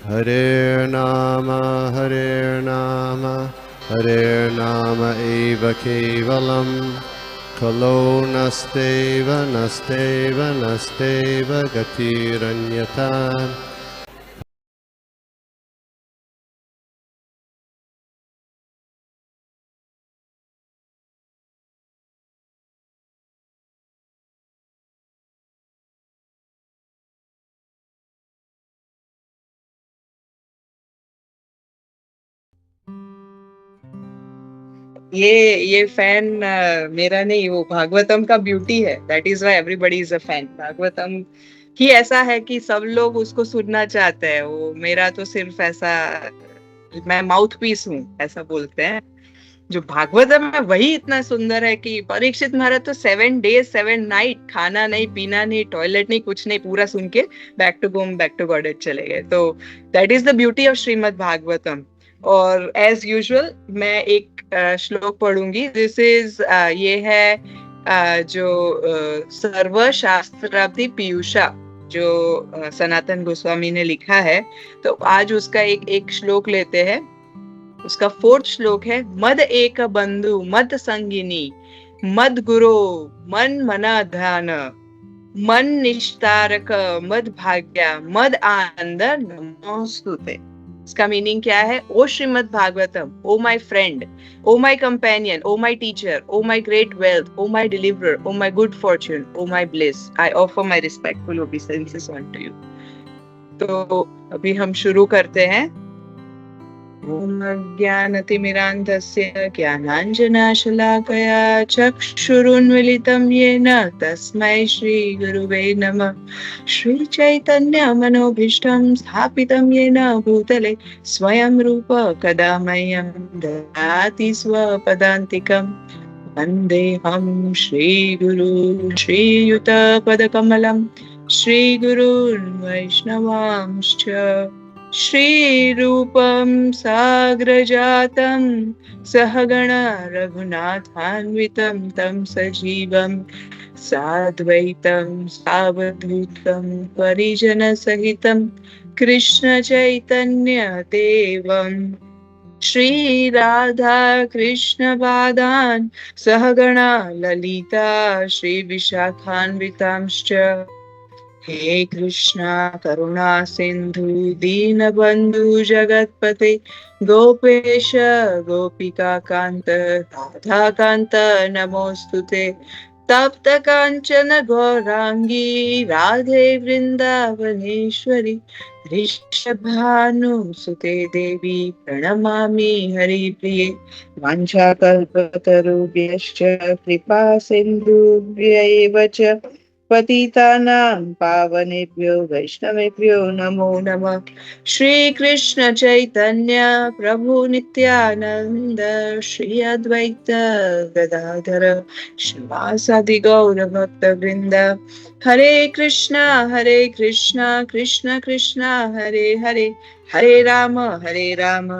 Hare Nama, Hare Nama eva kevalam, Kalo nasteva, nasteva, nasteva gatiranyata. ये fan मेरा नहीं, वो भागवतम का ब्यूटी है। That is why everybody is a fan. Bhagavatam ही ऐसा है कि सब लोग उसको सुनना चाहते हैं। वो मेरा तो सिर्फ ऐसा, मैं माउथ पीस हूँ ऐसा बोलते हैं। जो भागवतम है वही इतना सुंदर है कि परीक्षित महाराज तो 7 days 7 night खाना नहीं, पीना नहीं, टॉयलेट नहीं, कुछ नहीं, पूरा सुन के back to home, back to Godhead चले गए। तो that is the beauty of Shrimad Bhagavatam. और एज यूजुअल मैं एक श्लोक पढ़ूंगी। दिस इज ये है जो सर्व शास्त्रार्थी पीयूषा, जो सनातन गोस्वामी ने लिखा है। तो आज उसका एक एक श्लोक लेते हैं। उसका 4th श्लोक है, मद एक बंधु मद संगिनी मद गुरो मन मना ध्यान मन निष्ठारक मद भाग्या मद आनंद नमोस्तुते। इसका मीनिंग क्या है? O Srimad Bhagavatam, O my friend, O my companion, O my teacher, O my great wealth, O my deliverer, O my good fortune, O my bliss, I offer my respectful obeisances unto you. तो अभी हम शुरू करते हैं। ॐ अज्ञानतिमिरान्धस्य ज्ञानाञ्जनाशलाकया चक्षुरुन्मिलितं येन तस्मै श्रीगुरुवे नमः। श्रीचैतन्यमनोभीष्टं स्थापितं येन भूतले स्वयं रूप कदा मह्यं ददाति स्वपदान्तिकम्। वन्देऽहं श्रीगुरु श्रीयुतपदकमलं श्रीगुरून् वैष्णवांश्च श्रीरूपं साग्रजातं सहगण रघुनाथान्वितं तं सजीवं साद्वैतं सावधूतं परिजनसहितं कृष्ण चैतन्य देवं श्री राधा कृष्ण पादान् सहगणा ललिता श्री विशाखान्वितांश्च। हे कृष्णा करुणा सिंधु दीनबंधु जगतपते गोपेश गोपिका कांत राधा कांत नमोस्तुते। तप्त कांचन गौरांगी राधे वृंदावनेश्वरी ऋषभानुसुते देवी प्रणमामि हरिप्रिये। वाञ्छाकल्पतरुभ्यश्च कृपा सिन्धुभ्यैव च पतितानां पावनेभ्यो वैष्णवेभ्यो नमो नमः। श्री कृष्ण चैतन्य प्रभु नित्यानंद श्री अद्वैत गदाधर श्रीवासादि गौर भक्त वृंद। हरे कृष्णा कृष्ण कृष्णा हरे हरे, हरे राम राम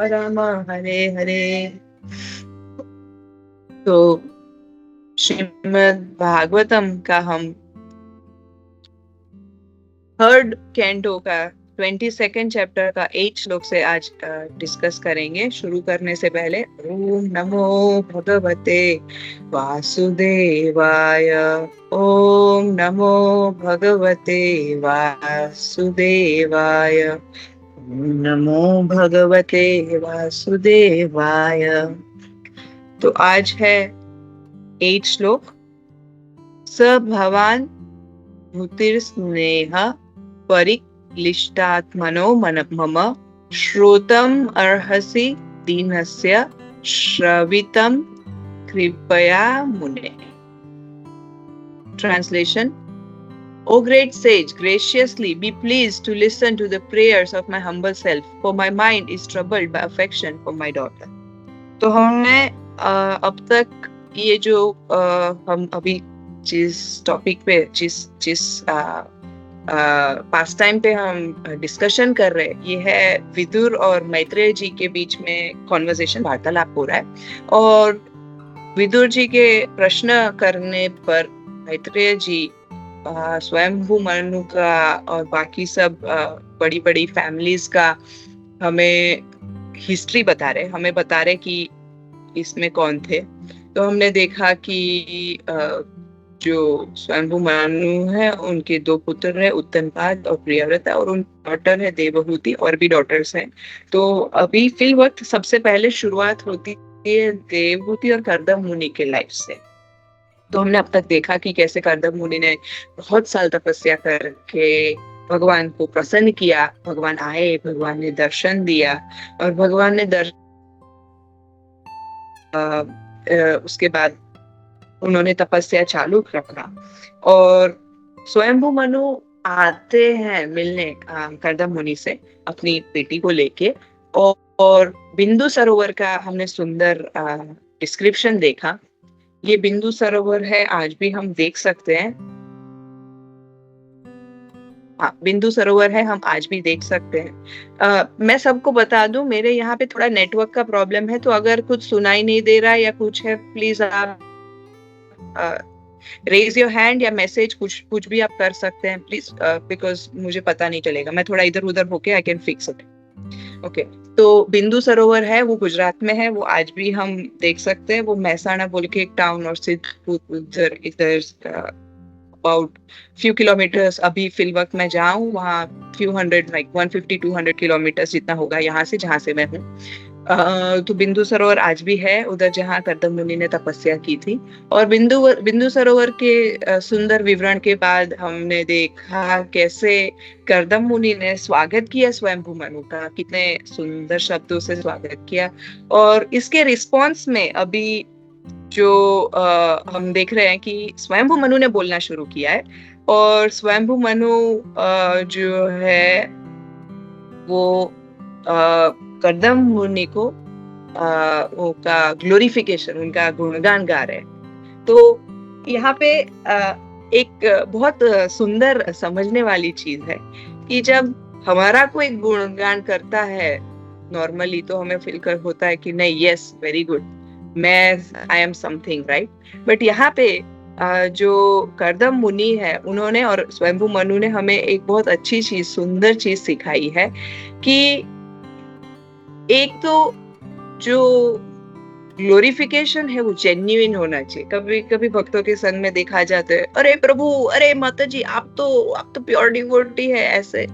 राम हरे हरे। तो श्रीमद् भागवतम का हम 3rd कैंटो का 22nd चैप्टर का 8 श्लोक से आज डिस्कस करेंगे। शुरू करने से पहले ओम नमो भगवते वासुदेवाय, ओम नमो भगवते वासुदेवाय, ओम नमो भगवते वासुदेवाय। तो आज है 8 श्लोक। स भवान भूतिर्स्नेह परिक्लिष्टात्मनो मम श्रोतम् अर्हसि दीनस्य श्रवितं कृपया मुने। Translation: O great sage, graciously be pleased to listen to the prayers of my humble self, for my mind is troubled by affection for my daughter. तो हमने अब तक ये जो हम अभी जिस टॉपिक पे जिस पास टाइम पे हम डिस्कशन कर रहे हैं, ये है विदुर और मैत्रेय जी के बीच में कॉन्वर्सेशन, वार्तालाप हो रहा है। और विदुर जी के प्रश्न करने पर मैत्रेय जी स्वयंभू मनु का और बाकी सब बड़ी बड़ी फैमिलीज का हमें हिस्ट्री बता रहे, हमें बता रहे कि इसमें कौन थे। तो हमने देखा कि जो स्वयंभू मनु है उनके दो पुत्र है, उत्तनपाद और प्रियव्रता, और उन डॉटर है देवहूति, और भी डॉटर्स हैं। तो अभी फिल वक्त सबसे पहले शुरुआत होती है देवहूति और कर्दम मुनि के लाइफ से। तो हमने अब तक देखा कि कैसे कर्दम मुनि ने बहुत साल तपस्या करके भगवान को प्रसन्न किया। भगवान आए, भगवान ने दर्शन दिया, और भगवान ने उसके बाद उन्होंने तपस्या चालू रखा। और स्वयंभू मनु आते हैं मिलने कर्दम मुनि से अपनी बेटी को लेके, और बिंदु सरोवर का हमने सुंदर डिस्क्रिप्शन देखा। ये बिंदु सरोवर है, आज भी हम देख सकते हैं। हाँ, बिंदु सरोवर है, हम आज भी देख सकते हैं। मैं सबको बता दूं, मेरे यहाँ पे थोड़ा नेटवर्क का प्रॉब्लम है, तो अगर कुछ सुनाई नहीं दे रहा या कुछ है, प्लीज आप रेज योर हैंड या मैसेज, कुछ भी आप कर सकते हैं प्लीज, बिकॉज मुझे पता नहीं चलेगा, मैं थोड़ा इधर उधर होके I can fix it. Okay, तो बिंदु सरोवर है, वो गुजरात में है, वो आज भी हम देख सकते हैं। वो महसाणा बोल के एक टाउन और इधर अबाउट फ्यू किलोमीटर्स, अभी फिल वक्त मैं जाऊँ वहाँ फ्यू हंड्रेड, लाइक 150-200 किलोमीटर्स जितना होगा यहाँ से, जहाँ से मैं हूँ। तो बिंदु सरोवर आज भी है उधर जहाँ कर्दम मुनि ने तपस्या की थी। और बिंदु सरोवर के सुंदर विवरण के बाद हमने देखा कैसे कर्दम मुनि ने स्वागत किया स्वयंभू मनु का, कितने सुंदर शब्दों से स्वागत किया। और इसके रिस्पॉन्स में अभी जो हम देख रहे हैं कि स्वयंभू मनु ने बोलना शुरू किया है, और स्वयंभू मनु जो है वो कर्दम मुनि को उनका ग्लोरिफिकेशन, उनका गुणगान गा रहे हैं। तो यहाँ पे एक बहुत सुंदर समझने वाली चीज है कि जब हमारा कोई गुणगान करता है नॉर्मली, तो हमें फील कर होता है कि नहीं, यस वेरी गुड, मैं I am something right. But यहाँ पे जो कर्दम मुनि है उन्होंने और स्वयंभू मनु ने हमें एक बहुत अच्छी चीज, सुंदर चीज सिखाई है कि एक तो जो ग्लोरिफिकेशन है वो जेन्युइन होना चाहिए। कभी कभी भक्तों के संग में देखा जाता है, अरे प्रभु, अरे माता जी, आप तो प्योर डिवोटी है, ऐसे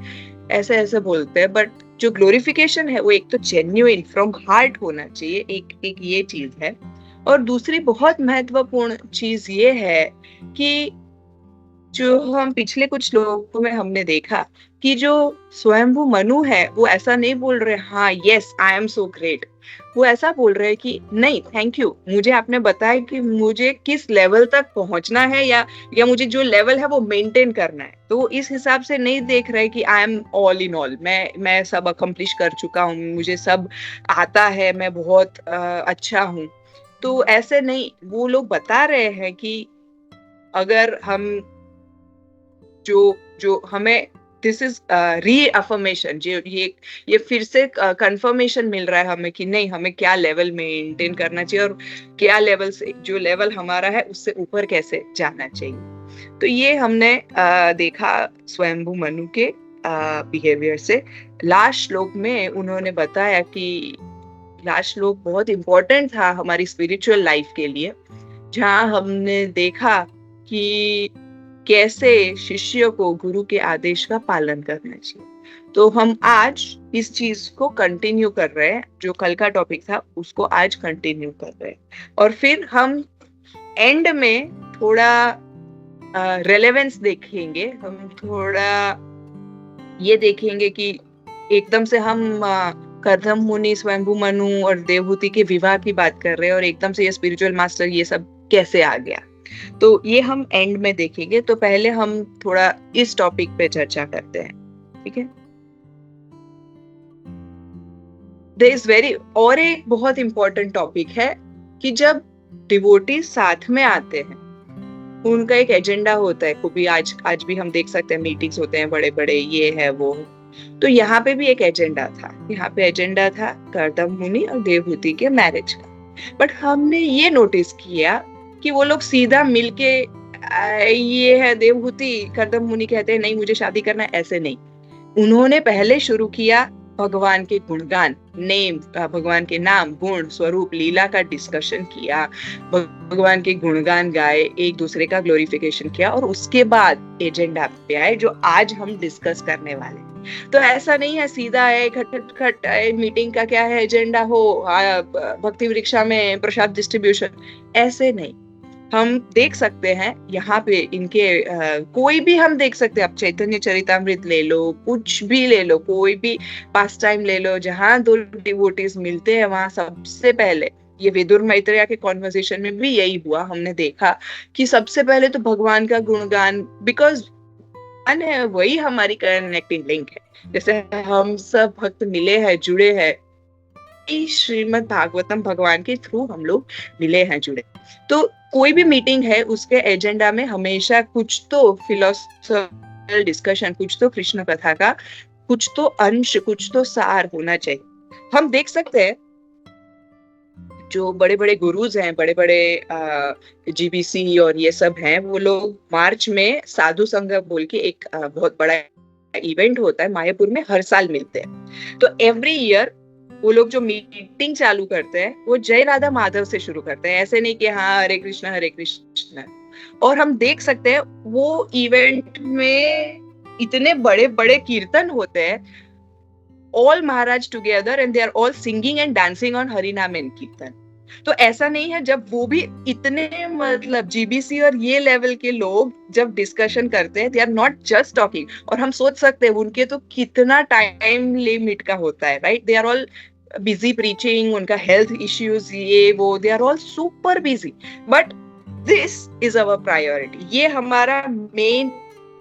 ऐसे ऐसे बोलते हैं। बट जो ग्लोरिफिकेशन है वो एक तो जेन्युइन फ्रॉम हार्ट होना चाहिए, एक ये चीज है। और दूसरी बहुत महत्वपूर्ण चीज ये है कि जो हम पिछले कुछ लोगों में हमने देखा कि जो स्वयंभू मनु है वो ऐसा नहीं बोल रहे हाँ yes I am so great, वो ऐसा बोल रहे कि नहीं थैंक यू, मुझे आपने बताया कि मुझे किस लेवल तक पहुंचना है या मुझे जो लेवल है वो मेंटेन करना है। तो इस हिसाब से नहीं देख रहे कि I am all in all, मैं सब अकम्प्लिश कर चुका हूँ, मुझे सब आता है, मैं बहुत अच्छा हूँ। तो ऐसे नहीं, वो लोग बता रहे हैं कि अगर हम जो हमें दिस इज रीअफर्मेशन, जो ये फिर से कंफर्मेशन मिल रहा है हमें कि नहीं, हमें क्या लेवल मेंटेन करना चाहिए और क्या लेवल से, जो लेवल हमारा है उससे ऊपर कैसे जाना चाहिए। तो ये हमने देखा स्वयंभू मनु के बिहेवियर से। लास्ट श्लोक में उन्होंने बताया कि लास्ट श्लोक बहुत इंपॉर्टेंट था हमारी स्पिरिचुअल लाइफ के लिए, जहाँ हमने देखा कि कैसे शिष्य को गुरु के आदेश का पालन करना चाहिए। तो हम आज इस चीज को कंटिन्यू कर रहे हैं, जो कल का टॉपिक था उसको आज कंटिन्यू कर रहे हैं। और फिर हम एंड में थोड़ा रेलेवेंस देखेंगे, हम थोड़ा ये देखेंगे कि एकदम से हम कर्दम मुनि, स्वयंभू मनु और देवहूति के विवाह की बात कर रहे हैं और एकदम से ये स्पिरिचुअल मास्टर ये सब कैसे आ गया, तो ये हम एंड में देखेंगे। तो पहले हम थोड़ा इस टॉपिक पे चर्चा करते हैं, ठीक है। There is और एक बहुत इंपॉर्टेंट टॉपिक है कि जब डिवोटी साथ में आते हैं उनका एक एजेंडा होता है। कभी आज भी हम देख सकते हैं मीटिंग्स होते हैं बड़े बड़े, ये है वो। तो यहाँ पे भी एक एजेंडा था, यहाँ पे एजेंडा था कर्दम मुनि और देवहूति के मैरिज का। बट हमने ये नोटिस किया कि वो लोग सीधा मिलके ये है देवहूति। कर्दम मुनि कहते हैं नहीं मुझे शादी करना है, ऐसे नहीं। उन्होंने पहले शुरू किया भगवान के गुणगान, भगवान के नाम, गुण, स्वरूप, लीला का डिस्कशन किया, भगवान के गुणगान गाए, एक दूसरे का ग्लोरिफिकेशन किया, और उसके बाद एजेंडा पे आए जो आज हम डिस्कस करने वाले हैं। तो ऐसा नहीं है सीधा है खट खट मीटिंग का क्या है एजेंडा हो, भक्ति वृक्षा में प्रसाद डिस्ट्रीब्यूशन, ऐसे नहीं। हम देख सकते हैं यहाँ पे इनके कोई भी हम देख सकते हैं। आप चैतन्य चरितामृत ले लो, कुछ भी ले लो, कोई भी पास टाइम ले लो, जहाँ दो डिवोटीज मिलते हैं वहां सबसे पहले, ये विदुर मैत्रेय के कॉन्वर्सेशन में भी यही हुआ, हमने देखा कि सबसे पहले तो भगवान का गुणगान, बिकॉज भगवान है वही हमारी कनेक्टिंग लिंक है। जैसे हम सब भक्त मिले हैं, जुड़े हैं, श्रीमद् भागवतम भगवान के थ्रू हम लोग मिले हैं, जुड़े। तो कोई भी मीटिंग है उसके एजेंडा में हमेशा कुछ तो फिलोसॉफिकल डिस्कशन, कुछ तो कृष्ण कथा का कुछ तो अंश, कुछ तो सार होना चाहिए। हम देख सकते हैं जो बड़े बड़े गुरुज हैं, बड़े बड़े जीबीसी और ये सब हैं, वो लोग मार्च में साधु संघ बोल के एक बहुत बड़ा इवेंट होता है मायापुर में, हर साल मिलते हैं। तो एवरी ईयर वो लोग जो मीटिंग चालू करते हैं वो जय राधा माधव से शुरू करते हैं, ऐसे नहीं कि हाँ हरे कृष्ण। और हम देख सकते हैं वो इवेंट में इतने बड़े बड़े कीर्तन होते हैं, all Maharaj together and they are all singing and dancing on harinam and kirtan. तो ऐसा नहीं है, जब वो भी इतने मतलब जीबीसी और ये लेवल के लोग जब डिस्कशन करते हैं, they are not just talking. और हम सोच सकते हैं उनके तो कितना टाइम लिमिट का होता है, right? They are all busy preaching, उनका हेल्थ इश्यूज ये वो, they are all super busy, but this is our priority. ये हमारा मेन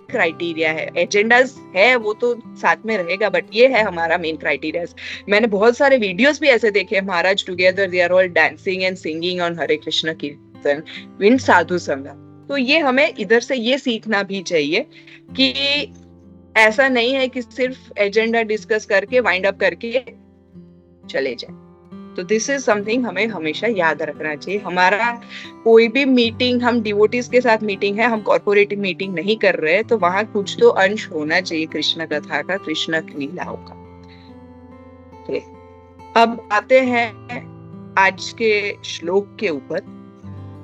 क्राइटेरिया है। एजेंडाज है वो तो साथ में रहेगा, बट ये है हमारा मेन क्राइटेरिया। मैंने बहुत सारे वीडियोस भी ऐसे देखे, Maharaj together they are all dancing and singing on Hare Krishna kirtan विन साधु संगा। तो ये हमें इधर से ये सीखना भी चाहिए कि ऐसा नहीं है कि सिर्फ एजेंडा डिस्कस करके वाइंड अप करके चले जाए। तो दिस इज समथिंग हमें हमेशा याद रखना चाहिए। हमारा कोई भी मीटिंग, हम डिवोटीज के साथ मीटिंग है, हम कॉर्पोरेट मीटिंग नहीं कर रहे, तो वहां कुछ तो अंश होना चाहिए कृष्ण कथा का, कृष्ण लीलाओं का। अब आते हैं आज के श्लोक के ऊपर।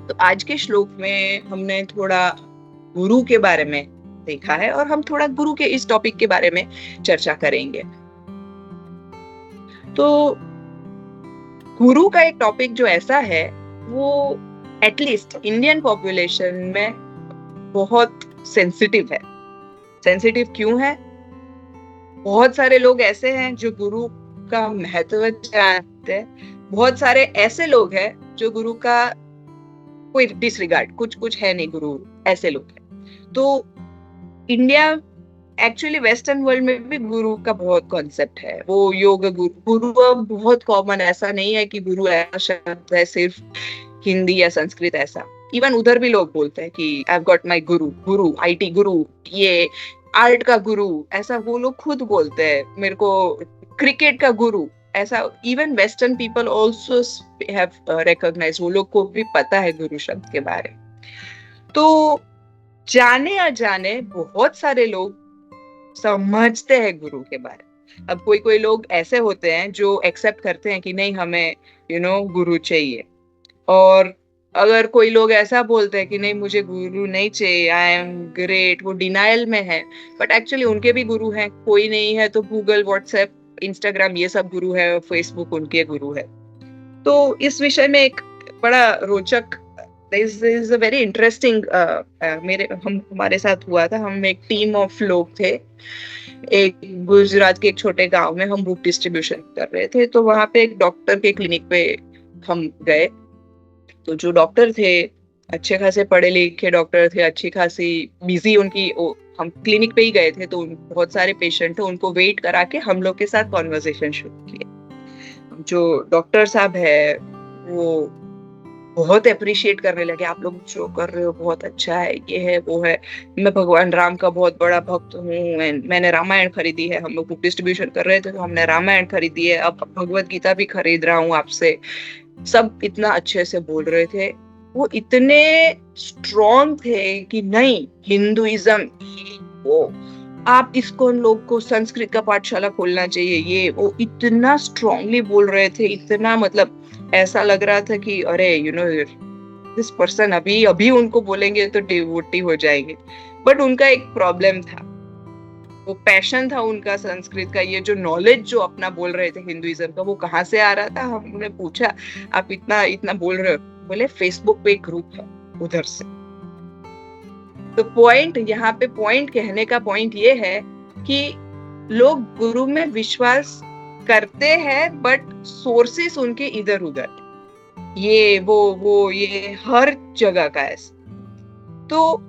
तो आज के श्लोक में हमने थोड़ा गुरु के बारे में देखा है और हम थोड़ा गुरु के इस टॉपिक के बारे में चर्चा करेंगे। तो गुरु का एक टॉपिक जो ऐसा है वो एटलीस्ट इंडियन पॉपुलेशन में बहुत सेंसिटिव है। सेंसिटिव क्यों है? बहुत सारे लोग ऐसे हैं जो गुरु का महत्व जानते हैं, बहुत सारे ऐसे लोग हैं जो गुरु का कोई डिसरिगार्ड, कुछ है नहीं गुरु, ऐसे लोग हैं। तो इंडिया एक्चुअली वेस्टर्न वर्ल्ड में भी गुरु का बहुत कॉन्सेप्ट है, वो योग गुरु अब बहुत कॉमन, ऐसा नहीं है कि गुरु ऐसा शब्द है सिर्फ हिंदी या संस्कृत, ऐसा इवन उधर भी लोग बोलते हैं कि I have got my Guru IT गुरु, ये आर्ट का गुरु, ऐसा वो लोग खुद बोलते हैं, मेरे को क्रिकेट का गुरु, ऐसा even western people also have recognized, वो लोग को भी पता है गुरु शब्द के बारे में। तो जाने अनजाने बहुत सारे लोग समझते हैं गुरु के बारे में। अब कोई लोग ऐसे होते हैं जो एक्सेप्ट करते हैं कि नहीं हमें गुरु चाहिए, और अगर कोई लोग ऐसा बोलते हैं कि नहीं मुझे गुरु नहीं चाहिए, आई एम ग्रेट, वो डिनायल में है, बट एक्चुअली उनके भी गुरु हैं। कोई नहीं है तो गूगल, व्हाट्सएप, इंस्टाग्राम ये सब गुरु है, फेसबुक उनके गुरु है। तो इस विषय में एक बड़ा रोचक, this is a very interesting, हमारे साथ हुआ था। हम एक टीम ऑफ लोग थे, एक गुजरात के एक छोटे गांव में हम बुक डिस्ट्रीब्यूशन कर रहे थे। तो वहां पे एक डॉक्टर के क्लिनिक पे हम गए। तो जो डॉक्टर थे अच्छे खासे पढ़े लिखे डॉक्टर थे, अच्छी खासी बिजी उनकी, हम क्लिनिक पे ही गए थे तो बहुत सारे पेशेंट थे, उनको वेट करा के हम लोग के साथ कॉन्वर्सेशन शुरू किया। जो डॉक्टर साहब है वो बहुत अप्रिशिएट करने लगे, आप लोग जो कर रहे हो बहुत अच्छा है, ये है वो है, मैं भगवान राम का बहुत बड़ा भक्त हूँ, मैंने रामायण खरीदी है, हम लोग बुक डिस्ट्रीब्यूशन कर रहे थे तो हमने रामायण खरीदी है, अब भगवत गीता भी खरीद रहा हूँ आपसे। सब इतना अच्छे से बोल रहे थे, वो इतने स्ट्रॉन्ग थे कि नहीं, हिंदुइज्म वो, आप इस्कॉन लोग को संस्कृत का पाठशाला खोलना चाहिए, ये वो इतना स्ट्रांगली बोल रहे थे, इतना मतलब ऐसा लग रहा था कि अरे दिस पर्सन अभी अभी उनको बोलेंगे तो डिवोटी हो जाएंगे। बट उनका एक प्रॉब्लम था, वो पैशन था उनका संस्कृत का, ये जो नॉलेज जो अपना बोल रहे थे हिंदुइज्म का, वो कहाँ से आ रहा था। हमने पूछा आप इतना इतना बोल रहे हो, बोले फेसबुक पे एक ग्रुप है उधर से। तो पॉइंट यहाँ पे, पॉइंट कहने का पॉइंट ये है कि लोग गुरु में विश्वास करते हैं बट सोर्सेस उनके इधर उधर, ये वो ये हर जगह का ऐसा। तो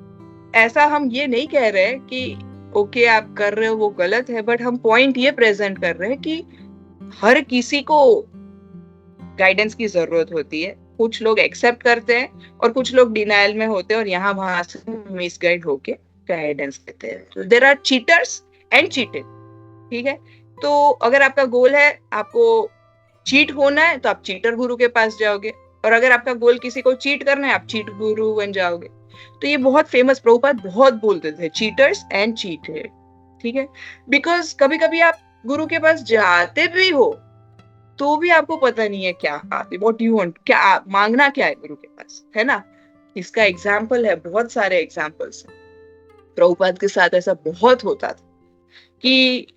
ऐसा हम ये नहीं कह रहे कि ओके आप कर रहे हो वो गलत है, बट हम पॉइंट ये प्रेजेंट कर रहे हैं कि हर किसी को गाइडेंस की जरूरत होती है। कुछ लोग एक्सेप्ट करते हैं और कुछ लोग डिनायल में होते हैं और यहाँ वहां से मिसगाइड होके गाइडेंस देते हैं। तो there are cheaters and cheated, ठीक है। तो अगर आपका गोल है आपको चीट होना है तो आप चीटर गुरु के पास जाओगे, और अगर आपका गोल किसी को चीट करना है आप चीट गुरु बन जाओगे। तो ये बहुत फेमस, प्रभुपाद बहुत बोलते थे चीटर्स एंड चीटेड, ठीक है। बिकॉज कभी कभी आप गुरु के पास जाते भी हो तो भी आपको पता नहीं है क्या व्हाट यू वांट, क्या मांगना क्या है गुरु के पास, है ना। इसका एग्जाम्पल है, बहुत सारे एग्जाम्पल्स हैं। प्रभुपाद के साथ ऐसा बहुत होता था कि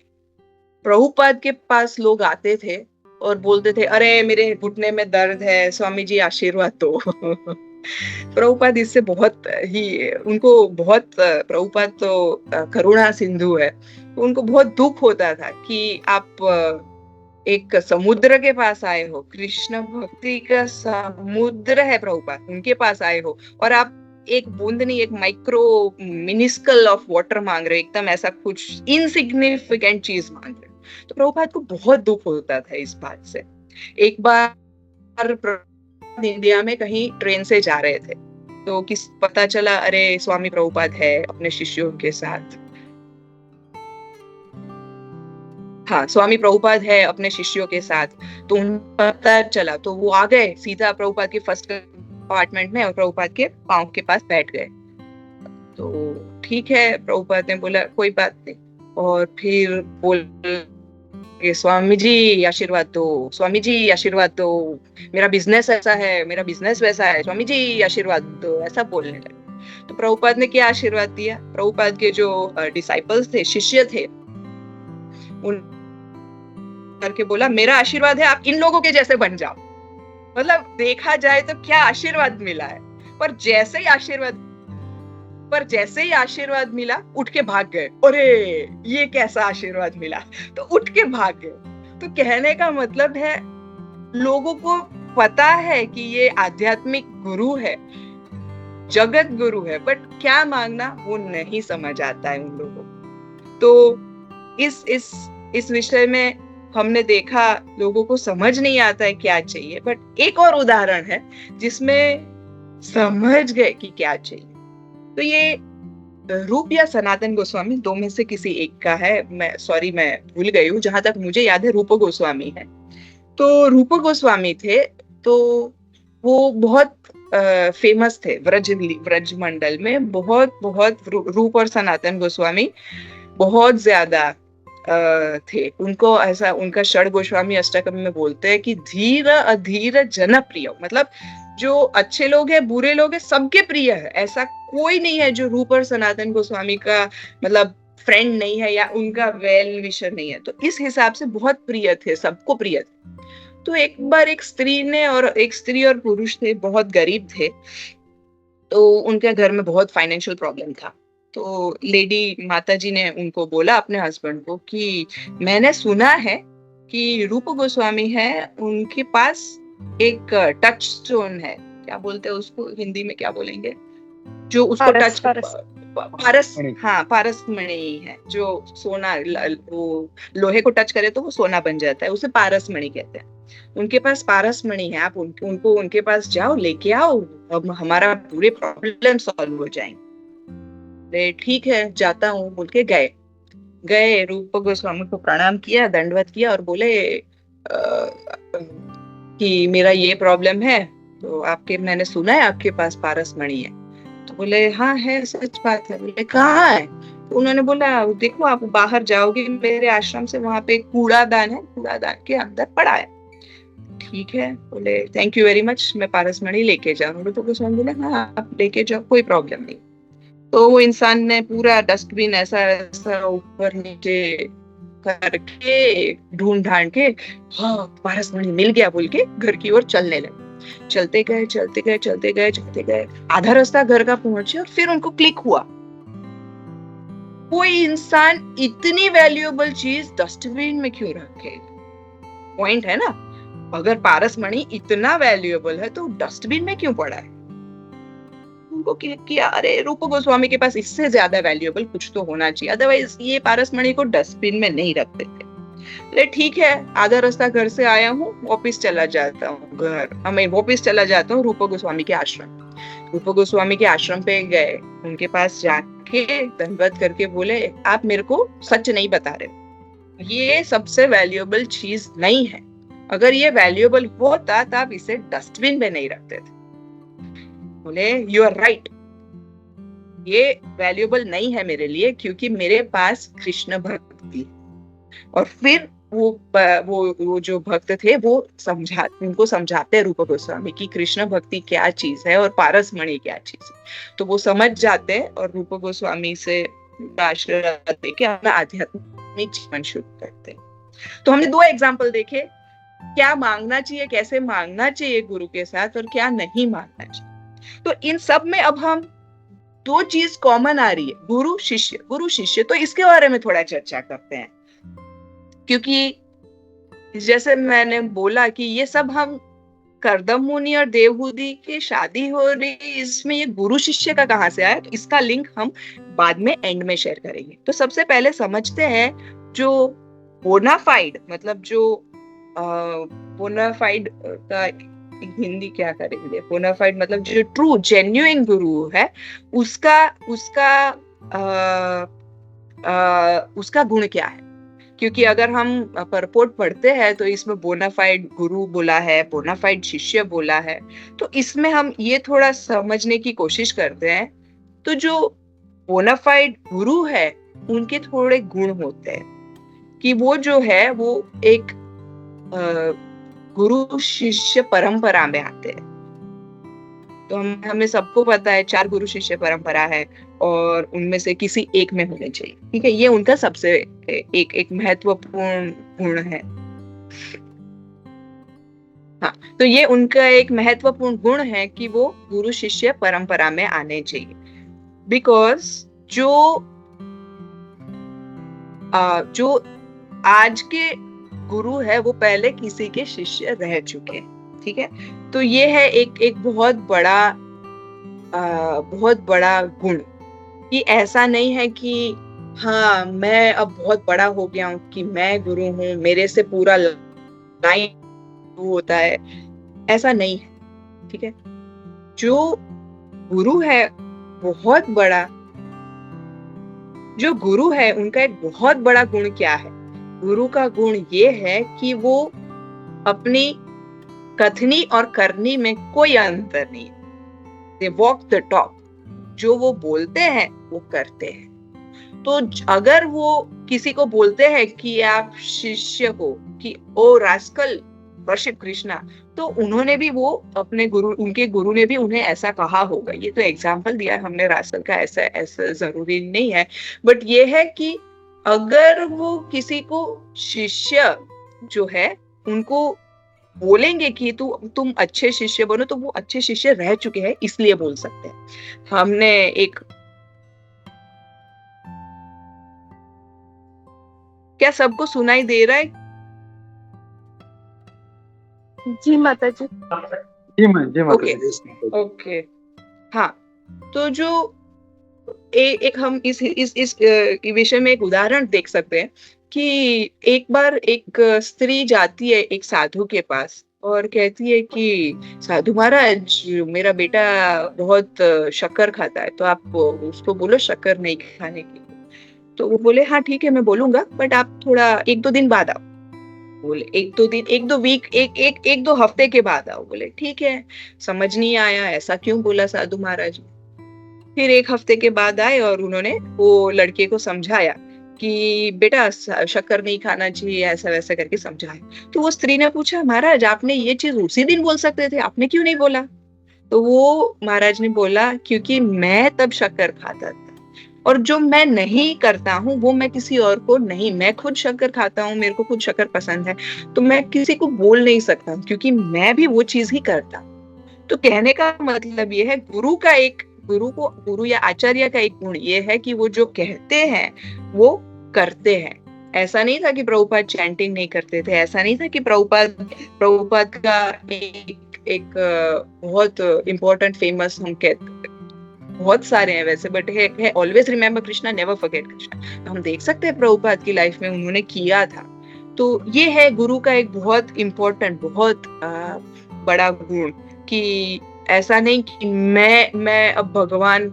प्रभुपाद के पास लोग आते थे और बोलते थे अरे मेरे घुटने में दर्द है, स्वामी जी आशीर्वाद दो। प्रभुपाद इससे बहुत ही, उनको बहुत, प्रभुपाद तो करुणा सिंधु है, तो उनको बहुत दुख होता था कि आप एक समुद्र के पास आए हो, कृष्ण भक्ति का समुद्र है प्रभुपाद, उनके पास आए हो और आप एक बूंद नहीं, एक माइक्रो मिनिस्कल ऑफ वाटर मांग रहे हो, एकदम ऐसा कुछ इनसिग्निफिकेंट चीज मांग रहे हो। तो प्रभुपाद को बहुत दुख होता था इस बात से। एक बार इंडिया में कहीं ट्रेन से जा रहे थे तो किस पता चला अरे स्वामी प्रभुपाद है अपने शिष्यों के साथ, हाँ स्वामी प्रभुपाद है अपने शिष्यों के साथ। तो उन्हें पता चला तो वो आ गए सीधा प्रभुपाद के फर्स्ट कंपार्टमेंट में और प्रभुपाद के पांव के पास बैठ गए। तो ठीक है, प्रभुपाद ने बोला कोई बात नहीं, और फिर बोले स्वामी जी आशीर्वाद दो, स्वामी जी आशीर्वाद दो, मेरा बिजनेस ऐसा है, मेरा बिजनेस वैसा है, स्वामी जी आशीर्वाद दो, ऐसा बोलने लगे। तो प्रभुपाद ने क्या आशीर्वाद दिया, प्रभुपाद के जो डिसाइपल्स थे, शिष्य थे, उन करके बोला मेरा आशीर्वाद है आप इन लोगों के जैसे बन जाओ। मतलब देखा जाए तो क्या आशीर्वाद मिला है, पर जैसे ही आशीर्वाद मिला उठ के भाग गए, अरे ये कैसा आशीर्वाद मिला, तो उठ के भाग गए। तो कहने का मतलब है लोगों को पता है कि ये आध्यात्मिक गुरु है, जगत गुरु है, बट क्या मांगना वो नहीं समझ आता है उन लोगों को। तो इस विषय में हमने देखा लोगों को समझ नहीं आता है क्या चाहिए, बट एक और उदाहरण है जिसमें समझ गए कि क्या चाहिए। तो ये रूप या सनातन गोस्वामी, दो में से किसी एक का है, मैं भूल गई हूँ, जहां तक मुझे याद है रूप गोस्वामी है। तो रूप गोस्वामी थे तो वो बहुत फेमस थे व्रज मंडल में, बहुत रूप और सनातन गोस्वामी बहुत ज्यादा थे। उनको ऐसा, उनका षड गोस्वामी अष्टकम में बोलते हैं कि धीर अधीर जनप्रिय, मतलब जो अच्छे लोग हैं बुरे लोग हैं सबके प्रिय है, ऐसा कोई नहीं है जो रूप और सनातन गोस्वामी का मतलब फ्रेंड नहीं है या उनका वेल विशर नहीं है। तो इस हिसाब से बहुत प्रिय थे, सबको प्रिय थे। तो एक बार एक स्त्री और पुरुष थे, बहुत गरीब थे, तो उनके घर में बहुत फाइनेंशियल प्रॉब्लम था। तो लेडी माता जी ने उनको बोला अपने हस्बैंड को कि मैंने सुना है कि रूप गोस्वामी है, उनके पास एक टच स्टोन है, क्या बोलते हैं उसको हिंदी में, क्या बोलेंगे, जो उसको पारस, हाँ पारस मणि है, जो सोना, वो लोहे को टच करे तो वो सोना बन जाता है, उसे पारस मणि कहते हैं। उनके पास पारस मणि है, आप उनको उनके पास जाओ, लेके आओ, अब हमारा पूरे प्रॉब्लम सॉल्व हो जाएंगे। ठीक है जाता हूँ बोल के गए रूप गोस्वामी को प्रणाम किया, दंडवत किया और बोले कि मेरा ये प्रॉब्लम है, तो आपके, मैंने सुना है आपके पास पारस मणि है। तो बोले हाँ है, सच बात है। बोले कहाँ है? तो उन्होंने बोला देखो, आप बाहर जाओगे मेरे आश्रम से, वहां पे कूड़ादान है, कूड़ादान के अंदर पड़ा है। ठीक है, बोले थैंक यू वेरी मच, मैं पारस मणि लेके जाऊंगा। तो गोस्वामी बोले हाँ आप लेके जाओ, कोई प्रॉब्लम नहीं। तो वो इंसान ने पूरा डस्टबिन ऐसा ऐसा ऊपर नीचे करके ढूंढ ढांड के, हाँ पारस मणि मिल गया बोल के घर की ओर चलने लगे। चलते गए चलते गए चलते गए चलते गए, आधा रास्ता घर का पहुंचे और फिर उनको क्लिक हुआ, कोई इंसान इतनी वैल्यूएबल चीज डस्टबिन में क्यों रखे? पॉइंट है ना, अगर पारस मणि इतना वैल्यूएबल है तो डस्टबिन में क्यों पड़ा है? उनको किया, अरे रूप गोस्वामी के पास इससे ज्यादा वैल्यूएबल कुछ तो होना चाहिए, अदरवाइज ये पारस मणि को डस्टबिन में नहीं रखते थे। अरे ठीक है, आधा रास्ता घर से आया हूँ, वापिस चला जाता हूँ घर, मैं वापिस चला जाता हूँ रूप गोस्वामी के आश्रम। रूप गोस्वामी के आश्रम पे गए, उनके पास जाके दंडवत करके बोले आप मेरे को सच नहीं बता रहे, ये सबसे वैल्यूएबल चीज नहीं है, अगर ये वैल्यूएबल होता तो आप इसे डस्टबिन में नहीं रखते थे। बोले यू आर राइट, ये वैल्यूएबल नहीं है मेरे लिए, क्योंकि मेरे पास कृष्ण भक्ति। और फिर वो जो भक्त थे वो उनको समझाते रूप गोस्वामी की कृष्ण भक्ति क्या चीज है और पारस मणि क्या चीज है। तो वो समझ जाते हैं और रूप गोस्वामी से आशीर्वाद देके अपना आध्यात्मिक जीवन शुरू करते हैं। तो हमने 2 एग्जाम्पल देखे, क्या मांगना चाहिए, कैसे मांगना चाहिए गुरु के साथ, और क्या नहीं मांगना चाहिए। तो इन सब में अब हम 2 चीज कॉमन आ रही है, गुरु शिष्य। गुरु शिष्य, तो इसके बारे में थोड़ा चर्चा करते हैं, क्योंकि जैसे मैंने बोला कि ये सब हम करदम मुनि और देवहूति की शादी हो रही, इसमें ये गुरु शिष्य का कहां से आया, तो इसका लिंक हम बाद में एंड में शेयर करेंगे। तो सबसे पहले समझते हैं जो बोनाफाइड, मतलब जो बोनाफाइड का हिंदी क्या करेंगे, बोनाफाइड मतलब जो ट्रू जेन्युइन गुरु है, उसका उसका उसका गुण क्या है। क्योंकि अगर हम परपोर्ट पढ़ते हैं तो इसमें बोनाफाइड गुरु बोला है, बोनाफाइड शिष्य बोला है, तो इसमें हम ये थोड़ा समझने की कोशिश करते हैं। तो जो बोनाफाइड गुरु है उनके थोड़े गुण होते हैं कि वो जो है वो एक गुरु शिष्य परंपरा में आते हैं। तो हमें सबको पता है 4 गुरु शिष्य परंपरा है और उनमें से किसी एक में होने चाहिए, ठीक है, ये उनका सबसे एक महत्वपूर्ण गुण है। हाँ, तो ये उनका एक महत्वपूर्ण गुण है कि वो गुरु शिष्य परंपरा में आने चाहिए। बिकॉज जो आज के गुरु है वो पहले किसी के शिष्य रह चुके हैं, ठीक है। तो ये है एक बहुत बड़ा गुण, कि ऐसा नहीं है कि हाँ मैं अब बहुत बड़ा हो गया हूँ कि मैं गुरु हूँ, मेरे से पूरा लाइन होता है, ऐसा नहीं है, ठीक है। जो गुरु है बहुत बड़ा, जो गुरु है उनका एक बहुत बड़ा गुण क्या है, गुरु का गुण ये है कि वो अपनी कथनी और करनी में कोई अंतर नहीं है, दे वॉक द टॉक, जो वो बोलते हैं वो करते हैं। तो अगर वो किसी को बोलते हैं कि आप शिष्य को कि ओ रास्कल वर्शिप कृष्णा, तो उन्होंने भी वो अपने गुरु, उनके गुरु ने भी उन्हें ऐसा कहा होगा। ये तो एग्जाम्पल दिया है हमने रास्कल का, ऐसा ऐसा जरूरी नहीं है, बट ये है कि अगर वो किसी को शिष्य जो है उनको बोलेंगे कि तुम अच्छे शिष्य बनो, तो वो अच्छे शिष्य रह चुके हैं इसलिए बोल सकते हैं। हमने एक, क्या सबको सुनाई दे रहा है? जी माता जी। जी माता ओके ओके। हाँ, तो जो एक हम इस विषय में एक उदाहरण देख सकते हैं कि एक बार एक स्त्री जाती है एक साधु के पास और कहती है कि साधु महाराज मेरा बेटा बहुत शक्कर खाता है, तो आप उसको बोलो शक्कर नहीं खाने की। तो वो बोले हाँ ठीक है मैं बोलूंगा, बट आप थोड़ा 1-2 दिन बाद आओ। बोले एक दो दिन, एक दो वीक, एक दो हफ्ते के बाद आओ। बोले ठीक है, समझ नहीं आया ऐसा क्यों बोला साधु महाराज ने। फिर एक हफ्ते के बाद आए और उन्होंने वो लड़के को समझाया कि बेटा शक्कर नहीं खाना चाहिए, ऐसा वैसा करके समझाया। तो वो स्त्री ने पूछा, महाराज आपने ये चीज उसी दिन बोल सकते थे, आपने क्यों नहीं बोला? तो वो महाराज ने बोला, क्योंकि मैं तब शक्कर खाता था, और जो मैं नहीं करता हूँ वो मैं किसी और को नहीं, मैं खुद शक्कर खाता हूँ, मेरे को खुद शक्कर पसंद है, तो मैं किसी को बोल नहीं सकता क्योंकि मैं भी वो चीज ही करता हूँ। तो कहने का मतलब ये है, गुरु या आचार्य का एक गुण ये है कि वो जो कहते हैं वो करते हैं। ऐसा नहीं था कि प्रभुपाद चैंटिंग नहीं करते थे, ऐसा नहीं था कि प्रभुपाद का एक बहुत इम्पोर्टेंट फेमस हम कहते, बहुत सारे हैं वैसे, बट है always remember Krishna, never forget Krishna. तो हम देख सकते हैं प्रभुपाद की लाइफ में उन्होंने किया था। तो ये है गुरु का एक बहुत इम्पोर्टेंट, बहुत बड़ा गुण, कि ऐसा नहीं कि मैं अब भगवान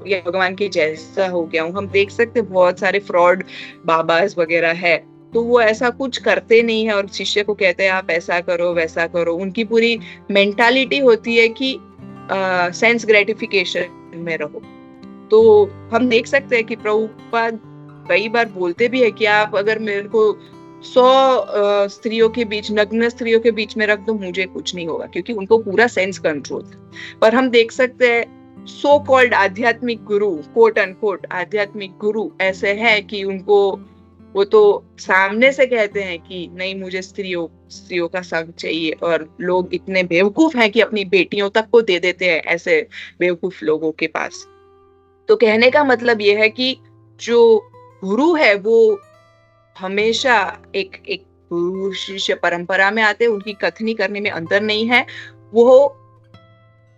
या भगवान के जैसा हो गया हूँ। हम देख सकते हैं बहुत सारे फ्रॉड बाबास वगैरह है, तो वो ऐसा कुछ करते नहीं है और शिष्य को कहते हैं आप ऐसा करो वैसा करो। उनकी पूरी मेंटालिटी होती है कि सेंस ग्रेटिफिकेशन में रहो। तो हम देख सकते हैं कि प्रभुपाद कई बार बोलते भी है कि आप अगर मेरे को 100 स्त्रियों के बीच, नग्न स्त्रियों के बीच में रख दो, मुझे कुछ नहीं होगा, क्योंकि उनको पूरा सेंस कंट्रोल था। पर हम देख सकते हैं सो कॉल्ड आध्यात्मिक गुरु, कोट अनकोट आध्यात्मिक गुरु ऐसे हैं कि उनको वो तो सामने से कहते हैं कि नहीं, मुझे स्त्रियों का संग चाहिए, और लोग इतने बेवकूफ हैं कि अपनी बेटियों तक को दे देते हैं ऐसे बेवकूफ लोगों के पास। तो कहने का मतलब ये है कि जो गुरु है वो हमेशा एक गुरु शिष्य परंपरा में आते हैं, उनकी कथनी करने में अंतर नहीं है, वो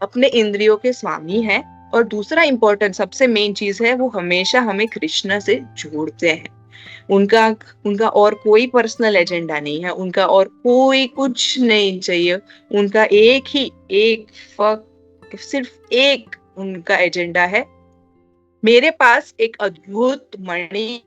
अपने इंद्रियों के स्वामी हैं। और दूसरा इंपॉर्टेंट सबसे मेन चीज है, वो हमेशा हमें कृष्ण से जोड़ते हैं। उनका और कोई पर्सनल एजेंडा नहीं है, उनका और कोई कुछ नहीं चाहिए। उनका सिर्फ एक उनका एजेंडा है, मेरे पास एक अद्भुत मणि